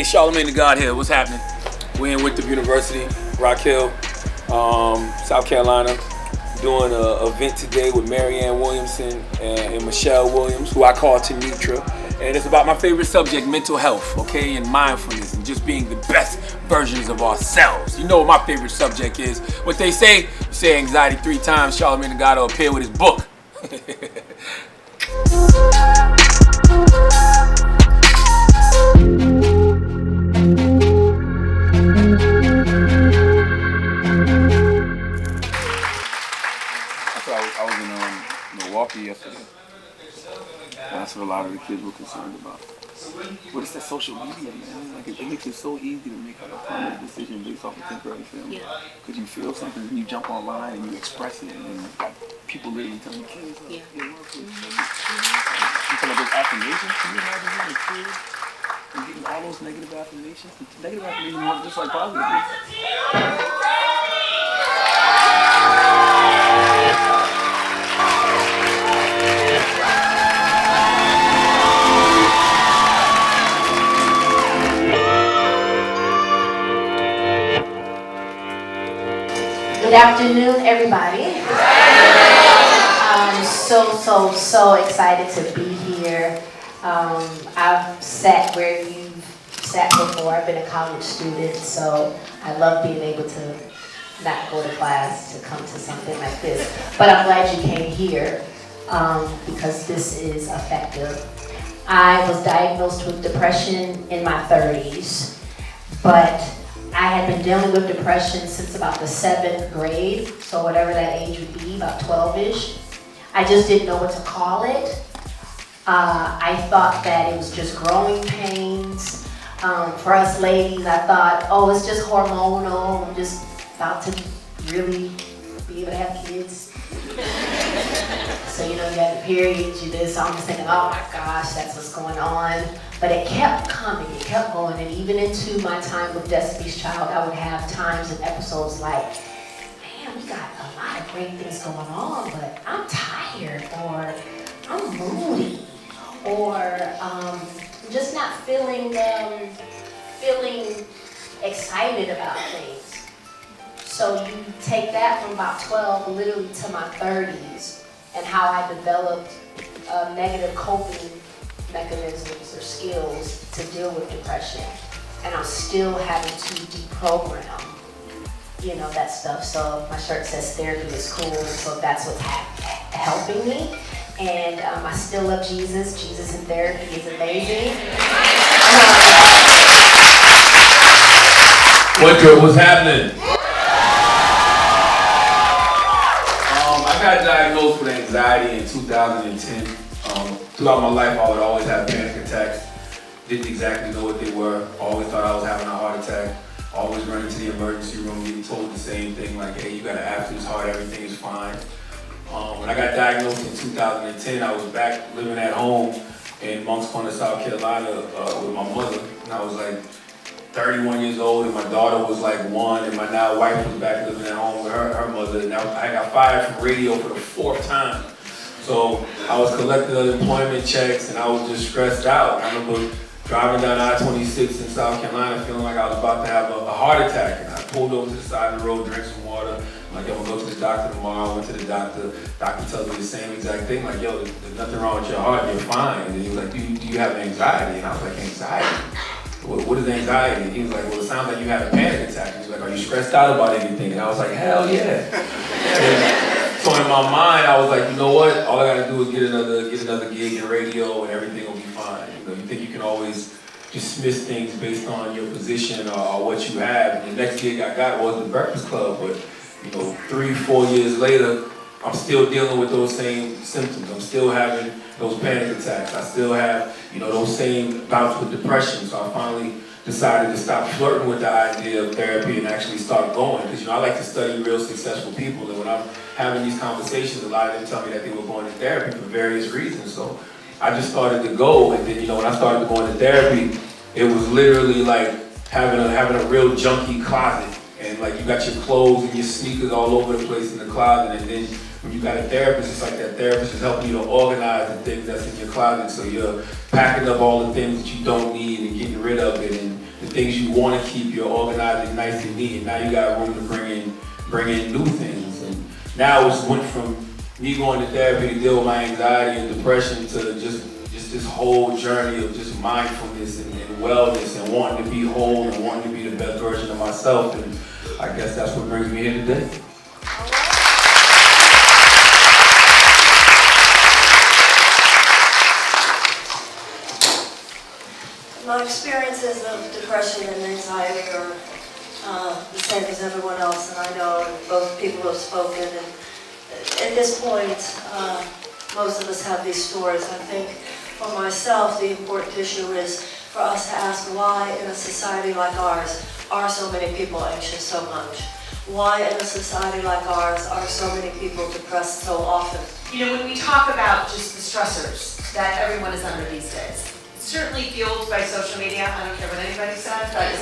Charlamagne Tha God here. What's happening? We're in Winthrop University, Rock Hill, South Carolina, doing an event today with Marianne Williamson and Michelle Williams, who I call Tanitra. And it's about my favorite subject, mental health, okay, and mindfulness, and just being the best versions of ourselves. You know what my favorite subject is. What they say, you say anxiety 3 times, Charlamagne Tha God will appear with his book. I was in Milwaukee yesterday, and that's what a lot of the kids were concerned about. But it's that social media, man. Like it makes it so easy to make like a permanent decision based off a temporary feeling. Yeah. Because you feel something and you jump online and you express it, and then like, people literally tell you, kids, like, you feel like those affirmations. Can you imagine being a kid and getting all those negative affirmations? Negative affirmations are just like positive. Good afternoon, everybody. I'm so excited to be here. I've sat where you've sat before. I've been a college student, so I love being able to not go to class to come to something like this. But I'm glad you came here because this is effective. I was diagnosed with depression in my 30s, but I had been dealing with depression since about the 7th grade, so whatever that age would be, about 12-ish. I just didn't know what to call it. I thought that it was just growing pains. For us ladies, I thought, oh, it's just hormonal. I'm just about to really be able to have kids. So, you know, you have the periods, you this, so I'm just thinking, oh my gosh, that's what's going on. But it kept coming, it kept going, and even into my time with Destiny's Child, I would have times and episodes like, man, we got a lot of great things going on, but I'm tired, or I'm moody, or just not feeling excited about things. So you take that from about 12 literally to my 30s, and how I developed negative coping mechanisms or skills to deal with depression, and I'm still having to deprogram, you know, that stuff. So my shirt says therapy is cool, so that's what's helping me. And I still love Jesus. Jesus in therapy is amazing. Winthrop, what's happening? I got diagnosed with anxiety in 2010. Throughout my life, I would always have panic attacks. Didn't exactly know what they were. Always thought I was having a heart attack. Always running to the emergency room, getting told the same thing, like, hey, you got an abscess heart, everything is fine. When I got diagnosed in 2010, I was back living at home in Moncks Corner, South Carolina with my mother. And I was like 31 years old, and my daughter was like 1, and my now wife was back living at home with her mother. And I got fired from radio for the 4th time. So I was collecting unemployment checks, and I was just stressed out. I remember driving down I-26 in South Carolina feeling like I was about to have a heart attack. And I pulled over to the side of the road, drank some water. I'm like, yo, I'm gonna go to the doctor tomorrow. I went to the doctor. Doctor tells me the same exact thing, like, yo, there's nothing wrong with your heart, you're fine. And he was like, do you have anxiety? And I was like, anxiety? What is anxiety? And he was like, well, it sounds like you had a panic attack. He was like, are you stressed out about anything? And I was like, hell yeah. So in my mind, I was like, you know what? All I gotta do is get another gig in radio, and everything will be fine. You know, you think you can always dismiss things based on your position or what you have. And the next gig I got was the Breakfast Club, but you know, 3-4 years later, I'm still dealing with those same symptoms. I'm still having those panic attacks. I still have, you know, those same bouts with depression. So I finally decided to stop flirting with the idea of therapy and actually start going. Because, you know, I like to study real successful people, and when I'm having these conversations, a lot of them tell me that they were going to therapy for various reasons. So I just started to go, and then, you know, when I started going to therapy, it was literally like having a real junky closet. And like you got your clothes and your sneakers all over the place in the closet, and then when you got a therapist, it's like that therapist is helping you to organize the things that's in your closet. So you're packing up all the things that you don't need and getting rid of it, and the things you want to keep, you're organizing nice and neat, and now you got room to bring in new things. And now it's went from me going to therapy to deal with my anxiety and depression to just this whole journey of just mindfulness and wellness and wanting to be whole and wanting to be the best version of myself. And I guess that's what brings me here today. My experiences of depression and anxiety are the same as everyone else, and I know both people have spoken. And at this point, most of us have these stories. I think for myself, the important issue is for us to ask why in a society like ours are so many people anxious so much? Why in a society like ours are so many people depressed so often? You know, when we talk about just the stressors that everyone is under these days, certainly fueled by social media. I don't care what anybody says, but it's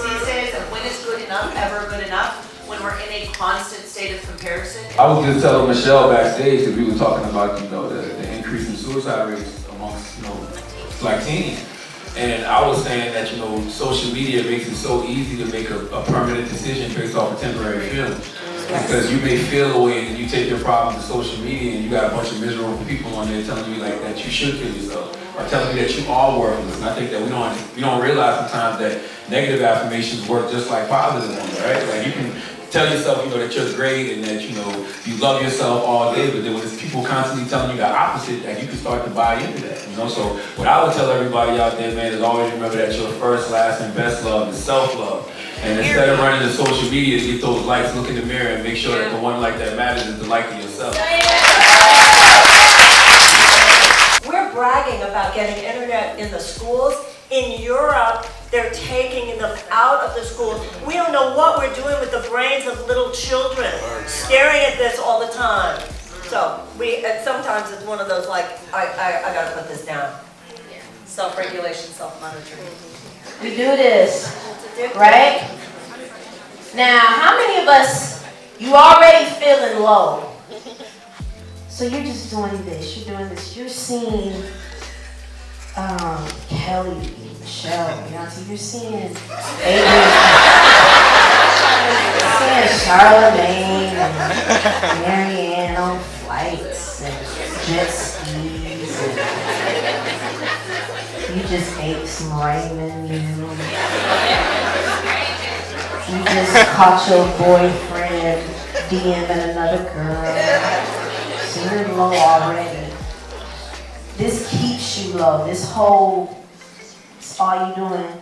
these days, and when is good enough ever good enough? When we're in a constant state of comparison. I was just telling Michelle backstage that we were talking about, the increase in suicide rates amongst, Black teens. And I was saying that, social media makes it so easy to make a permanent decision based off of temporary feelings. Because you may feel a way and you take your problem to social media and you got a bunch of miserable people on there telling you that you should kill yourself. Or telling you that you are worthless. And I think that we don't realize sometimes that negative affirmations work just like positive ones, right? Like you can tell yourself, that you're great and that, you love yourself all day, but then when it's people constantly telling you the opposite, that you can start to buy into that, So what I would tell everybody out there, man, is always remember that your first, last, and best love is self-love. And instead of running to social media to get those likes, look in the mirror and make sure that the one like that matters is the like of yourself. We're bragging about getting internet in the schools. In Europe, they're taking them out of the schools. We don't know what we're doing with the brains of little children, staring at this all the time. So and sometimes it's one of those I gotta put this down. Self-regulation, self-monitoring. We do this, right? Now, how many of us, you already feeling low? So you're just doing this, you're seeing Kelly, Michelle, Beyonce, you're seeing Charlamagne and Marianne on flights and jet skis, and you just ate some ramen noodles. You just caught your boyfriend DMing another girl. So you're low already. This keeps you low. This whole, it's all you doing.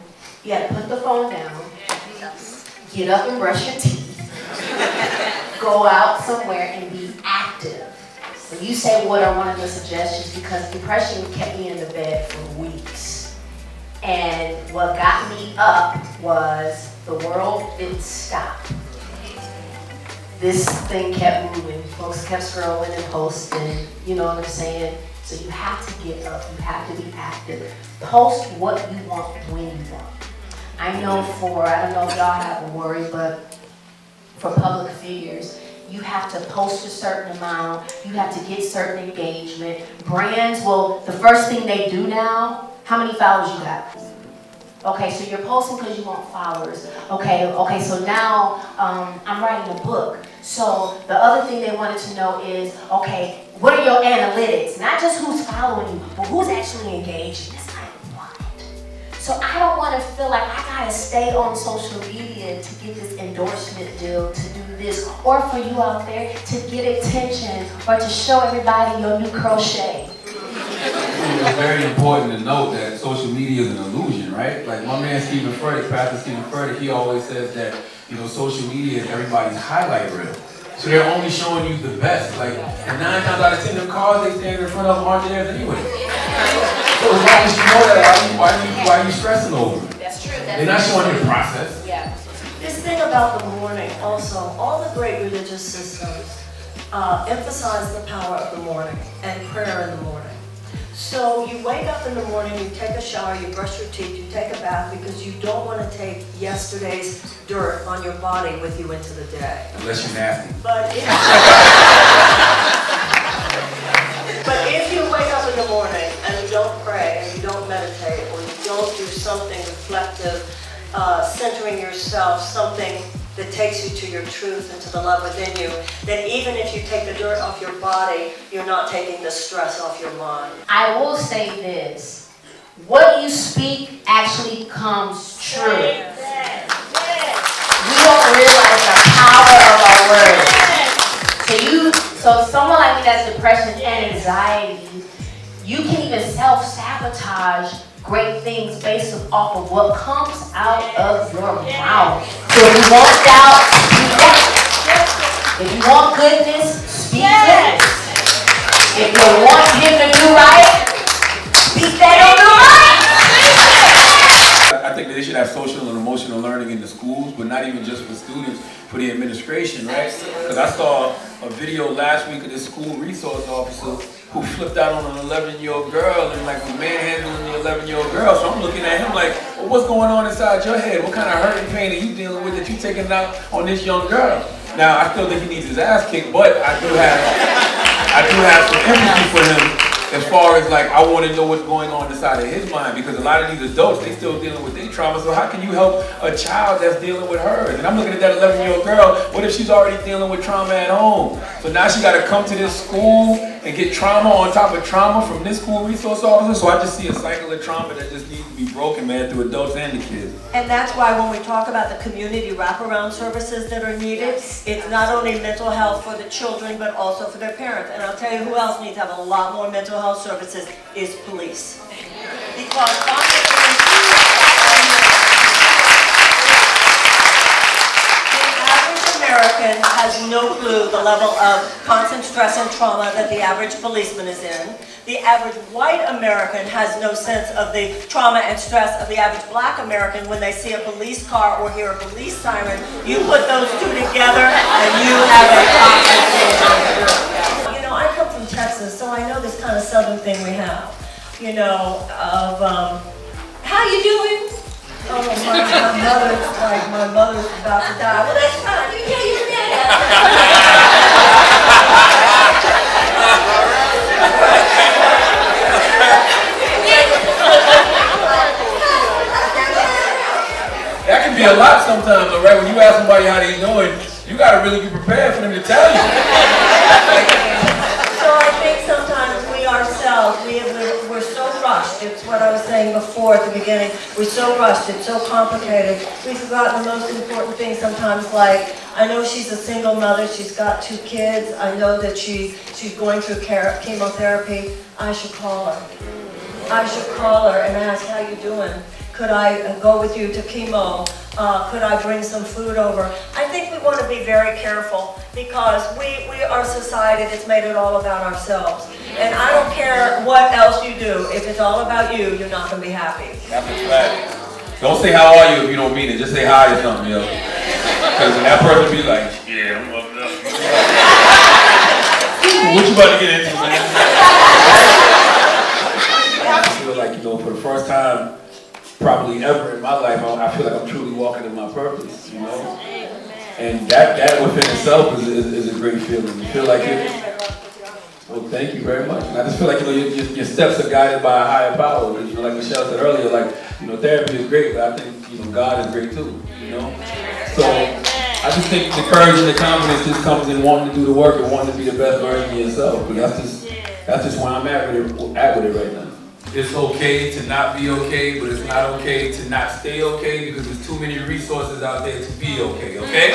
You gotta put the phone down, get up and brush your teeth, go out somewhere and be active. When you say what are one of the suggestions, because depression kept me in the bed for weeks. And what got me up was the world didn't stop. This thing kept moving. Folks kept scrolling and posting, you know what I'm saying? So you have to get up, you have to be active. Post what you want when you want. I know I don't know if y'all have a worry, but for public figures, you have to post a certain amount, you have to get certain engagement. Brands, the first thing they do now, how many followers you got? Okay, so you're posting because you want followers. Okay, so now I'm writing a book. So the other thing they wanted to know is, okay, what are your analytics? Not just who's following you, but who's actually engaging. It's like, what? So I don't want to feel like I gotta stay on social media to get this endorsement deal, to do this, or for you out there to get attention, or to show everybody your new crochet. It's very important to note that social media is an illusion, right? Like my man Stephen Furtick, Pastor Stephen Furtick, he always says that, social media is everybody's highlight reel. So they're only showing you the best. And 9 times out of 10, the cars they stand in front of aren't theirs anyway. So as long as you know that, why are you stressing over it? That's true. They're not showing you the process. Yeah. This thing about the morning, also, all the great religious systems emphasize the power of the morning and prayer in the morning. So you wake up in the morning, you take a shower, you brush your teeth, you take a bath because you don't want to take yesterday's dirt on your body with you into the day. Unless you're nasty. But if you wake up in the morning and you don't pray and you don't meditate or you don't do something reflective nurturing yourself something that takes you to your truth and to the love within you, then even if you take the dirt off your body, you're not taking the stress off your mind. I will say this. What you speak actually comes true. We don't realize the power of our words. So someone like me that's depression and anxiety, you can even self-sabotage great things based off of what comes out of your mouth. So if you want doubt, speak doubt. If you want goodness, speak goodness. If you want him to do right, speak that he'll do right. I think that they should have social and emotional learning in the schools, but not even just for students, for the administration, right? Because I saw a video last week of this school resource officer who flipped out on an 11-year-old girl and like was manhandling the 11-year-old girl. So I'm looking at him like, well, what's going on inside your head? What kind of hurt and pain are you dealing with that you're taking out on this young girl? Now, I still think he needs his ass kicked, but I do have some empathy for him. As far as like, I want to know what's going on inside of his mind, because a lot of these adults, they still dealing with their trauma. So how can you help a child that's dealing with hers? And I'm looking at that 11-year-old girl, what if she's already dealing with trauma at home? So now she got to come to this school and get trauma on top of trauma from this school resource officer. So I just see a cycle of trauma that just needs to be broken, man, through adults and the kids. And that's why when we talk about the community wraparound services that are needed, it's not only mental health for the children, but also for their parents. And I'll tell you who else needs to have a lot more mental health services is police. Because American has no clue the level of constant stress and trauma that the average policeman is in. The average white American has no sense of the trauma and stress of the average black American when they see a police car or hear a police siren. You put those two together and you have a toxic. You know, I come from Texas, so I know this kind of southern thing we have. You know, of how you doing? Oh, my mother's about to die. Well, that's fine. You tell your dad. That can be a lot sometimes, though, right? When you ask somebody how they doing, you got to really be prepared for them to tell you. So I think sometimes we ourselves, we're so rushed. It's what I was saying before at the beginning. We're so rushed. It's so complicated. We've forgotten the most important thing sometimes, like, I know she's a single mother. She's got 2 kids. I know that she's going through chemotherapy. I should call her. I should call her and ask, how you doing? Could I go with you to chemo? Could I bring some food over? I think we want to be very careful because we are society that's made it all about ourselves. And I don't care what else you do. If it's all about you, you're not going to be happy. That's a fact. Don't say how are you if you don't mean it. Just say hi or something, yo. Because that person be like, yeah, I'm up there. What you about to get into, man? I feel like, you know, for the first time, probably ever in my life, I feel like I'm truly walking in my purpose, you know? And that within itself is a great feeling. You feel like it. Well, thank you very much. And I just feel like, you know, your steps are guided by a higher power. You know, like Michelle said earlier, like, you know, therapy is great, but I think, you know, God is great too, you know? So I just think the courage and the confidence just comes in wanting to do the work and wanting to be the best version of yourself. But that's just where I'm at with it right now. It's okay to not be okay, but it's not okay to not stay okay because there's too many resources out there to be okay, okay?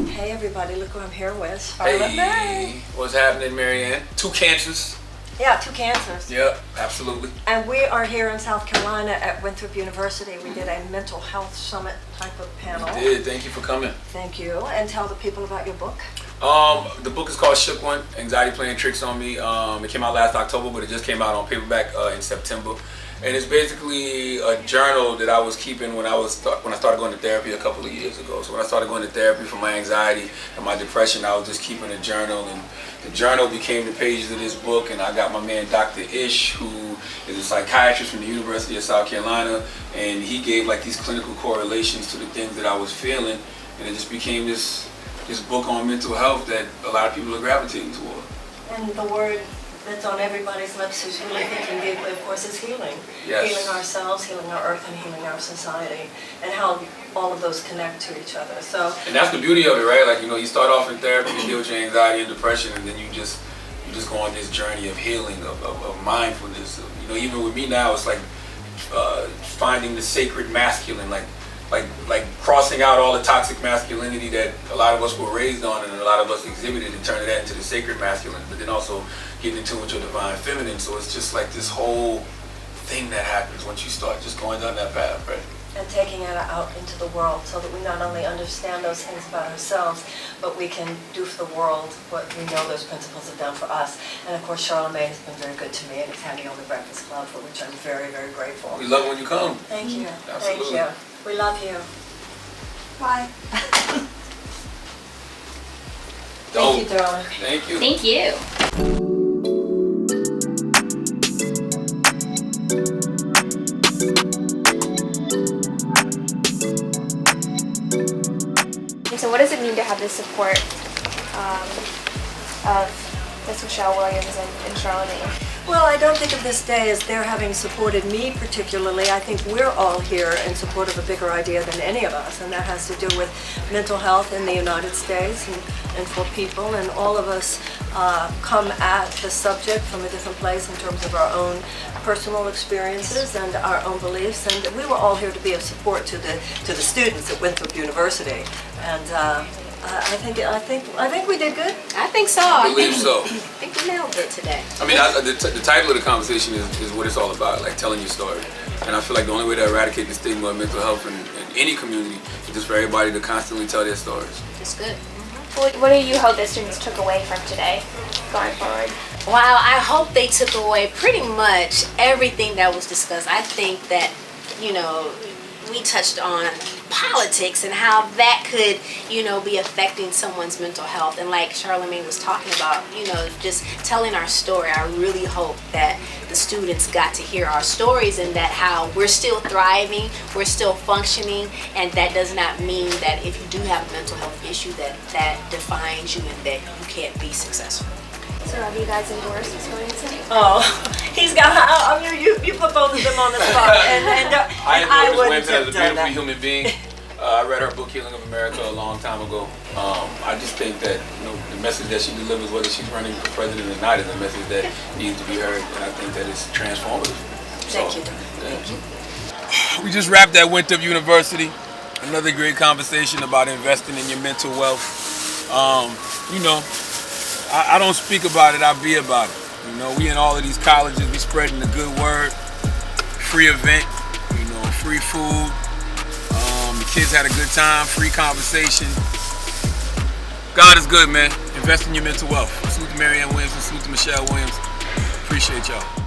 Hey everybody, look who I'm here with. Hey, what's happening, Marianne? 2 cancers. Yeah, 2 cancers. Yep, absolutely. And we are here in South Carolina at Winthrop University. We did a mental health summit type of panel. You did. Thank you for coming. Thank you. And tell the people about your book. The book is called Shook One, Anxiety Playing Tricks on Me. It came out last October, but it just came out on paperback in September. And it's basically a journal that I was keeping when I started going to therapy a couple of years ago. So when I started going to therapy for my anxiety and my depression, I was just keeping a journal, and the journal became the pages of this book. And I got my man Dr. Ish, who is a psychiatrist from the University of South Carolina, and he gave like these clinical correlations to the things that I was feeling, and it just became this book on mental health that a lot of people are gravitating toward. And the word that's on everybody's lips who's really thinking deeply, of course, is healing. Yes. Healing ourselves, healing our earth, and healing our society, and how all of those connect to each other. So, and that's the beauty of it, right? Like, you know, you start off in therapy to deal with your anxiety and depression, and then you just go on this journey of healing, of mindfulness. You know, even with me now, it's like finding the sacred masculine, like crossing out all the toxic masculinity that a lot of us were raised on and a lot of us exhibited, and turning that into the sacred masculine, but then also getting in tune with your divine feminine. So it's just like this whole thing that happens once you start just going down that path, right? and taking it out into the world so that we not only understand those things about ourselves, but we can do for the world what we know those principles have done for us. And of course, Charlamagne has been very good to me, and it's had me on the Breakfast Club, for which I'm very, very grateful. We love when you come. Thank you. Absolutely. Thank you. We love you. Bye. Thank you, darling. Thank you. Thank you. So what does it mean to have the support of Miss Michelle Williams and Charlamagne? Well, I don't think of this day as their having supported me particularly. I think we're all here in support of a bigger idea than any of us, and that has to do with mental health in the United States and for people, and all of us come at the subject from a different place in terms of our own personal experiences and our own beliefs, and we were all here to be of support to the students at Winthrop University, and I think we did good. I think so. I believe so. I think we nailed it today. I mean, the title of the conversation is what it's all about, like telling your story. And I feel like the only way to eradicate the stigma of mental health in any community is just for everybody to constantly tell their stories. It's good. What do you hope the students took away from today, going forward? Wow, I hope they took away pretty much everything that was discussed. I think that, we touched on politics and how that could, be affecting someone's mental health. And like Charlamagne was talking about, just telling our story. I really hope that the students got to hear our stories and that how we're still thriving, we're still functioning, and that does not mean that if you do have a mental health issue that defines you and that you can't be successful. So have you guys endorsed Miss Williamson? Oh, he's got. You put both of them on the spot, and I wouldn't Winston as a have done beautiful that. human being. I read her book Healing of America a long time ago. I just think that the message that she delivers, whether she's running for president or not, is a message that needs to be heard, and I think that it's transformative. Thank you, darling. Thank you. We just wrapped at Winthrop University. Another great conversation about investing in your mental wealth. I don't speak about it, I be about it. We in all of these colleges, we spreading the good word. Free event, free food. The kids had a good time, free conversation. God is good, man. Invest in your mental wealth. Salute to Marianne Williamson, salute to Michelle Williams. Appreciate y'all.